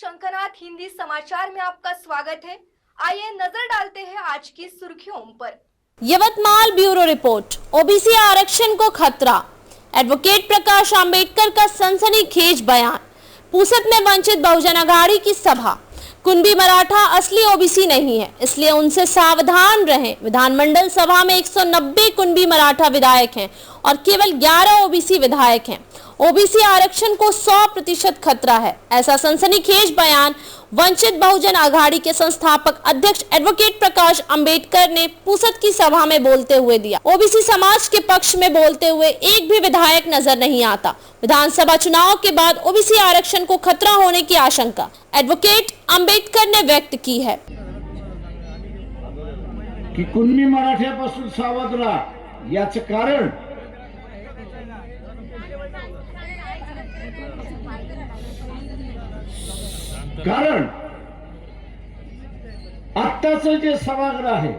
शंखनाथ हिंदी समाचार में आपका स्वागत है। आइए नजर डालते हैं आज की सुर्खियों पर। Yavatmal bureau report. ओबीसी आरक्षण को खतरा, एडवोकेट प्रकाश आंबेडकर का सनसनीखेज बयान। पूसद में वंचित बहुजन अघाड़ी की सभा। कुणबी मराठा असली ओबीसी नहीं है, इसलिए उनसे सावधान रहें। विधानमंडल सभा में 190 कुणबी मराठा विधायक हैं और केवल 11 ओबीसी विधायक हैं। ओबीसी आरक्षण को 100% खतरा है, ऐसा सनसनीखेज बयान वंचित बहुजन अघाड़ी के संस्थापक अध्यक्ष एडवोकेट प्रकाश अंबेडकर ने पूसद की सभा में बोलते हुए दिया। ओबीसी समाज के पक्ष में बोलते हुए एक भी विधायक नजर नहीं आता। विधानसभा चुनाव के बाद ओबीसी आरक्षण को खतरा होने की आशंका एडवोकेट अंबेडकर ने व्यक्त की है की कुणबी मराठ्यापासून सावध राहा। याचं कारण आत्ताच जे सभागृह आहे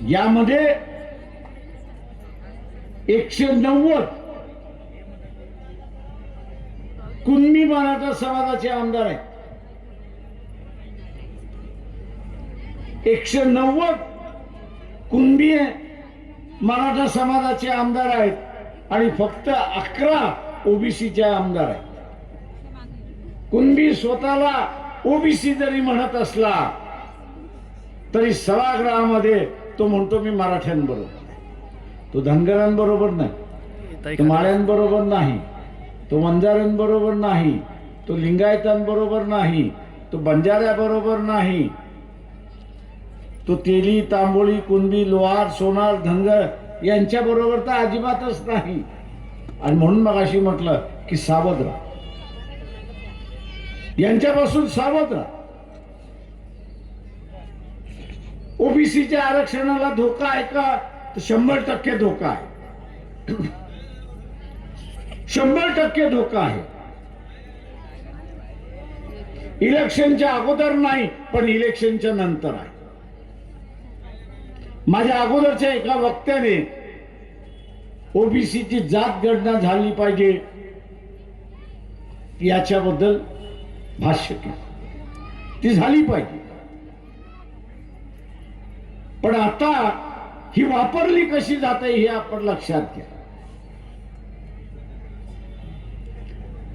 यामध्ये 190 कुणबी मराठा समाजाचे आमदार आहेत। 190 कुणबी मराठा समाजाचे आमदार आहेत आणि फक्त 11 ओबीसीचे आमदार आहेत। कुणबी स्वतःला ओबीसी जरी म्हणत असला तरी सभागृहामध्ये तो म्हणतो मी मराठ्यांबरोबर, तो धनगरांबरोबर नाही, तो माळ्यांबरोबर नाही, तो वंजाऱ्यांबरोबर नाही, तो लिंगायतांबरोबर नाही, तो बंजाऱ्याबरोबर नाही, तो तेली तांबोळी कुणबी लोहार सोनार धनगर यांच्या बरोबर तर अजिबातच नाही। आणि म्हणून मगाशी म्हटलं की सावध राहा, यांच्यापासून सावध राहा। ओबीसीच्या आरक्षणाला धोका आहे का? तर 100% धोका आहे। 100% धोका आहे। इलेक्शनच्या अगोदर नाही पण इलेक्शनच्या नंतर आहे। माझ्या अगोदरच्या एका वक्त्याने ओबीसीची जात गणना झाली पाहिजे याच्याबद्दल भाष्य केलं, ती झाली पाहिजे। पण आता ही वापरली कशी जाते हे आपण लक्षात घ्या।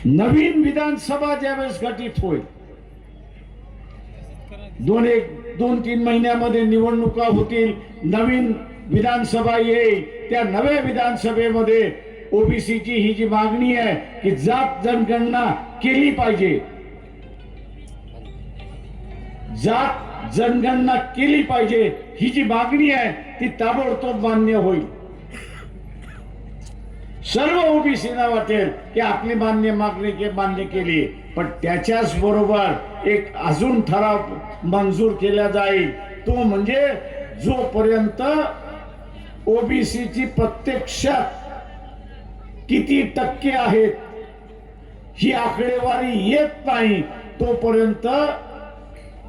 नवीन विधानसभा ज्यावेळेस गठीत होईल, 2-3 महिन्यामध्ये निवडणुका होतील, नवीन विधानसभा येईल, त्या नव्या विधानसभेमध्ये ओबीसीची ही जी मागणी आहे की जात जनगणना केली पाहिजे, जात जनगणना केली पाहिजे ही जी मागणी आहे ती ताबडतोब मान्य होईल। सर्व ओबीसीना वाटेल की आपली मागणी मान्य केली, पण त्याच्याच बरोबर एक अजून ठराव मंजूर केला जाईल, तो म्हणजे जोपर्यंत ओबीसीची प्रत्यक्षात किती टक्के आहेत ही आकडेवारी येत नाही तोपर्यंत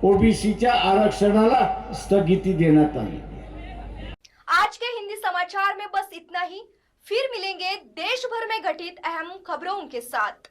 ओबीसीच्या आरक्षणाला स्थगिती देण्यात आली। आज के हिंदी समाचार में बस इतना ही। फिर मिलेंगे देश भर में घटित अहम खबरों के साथ।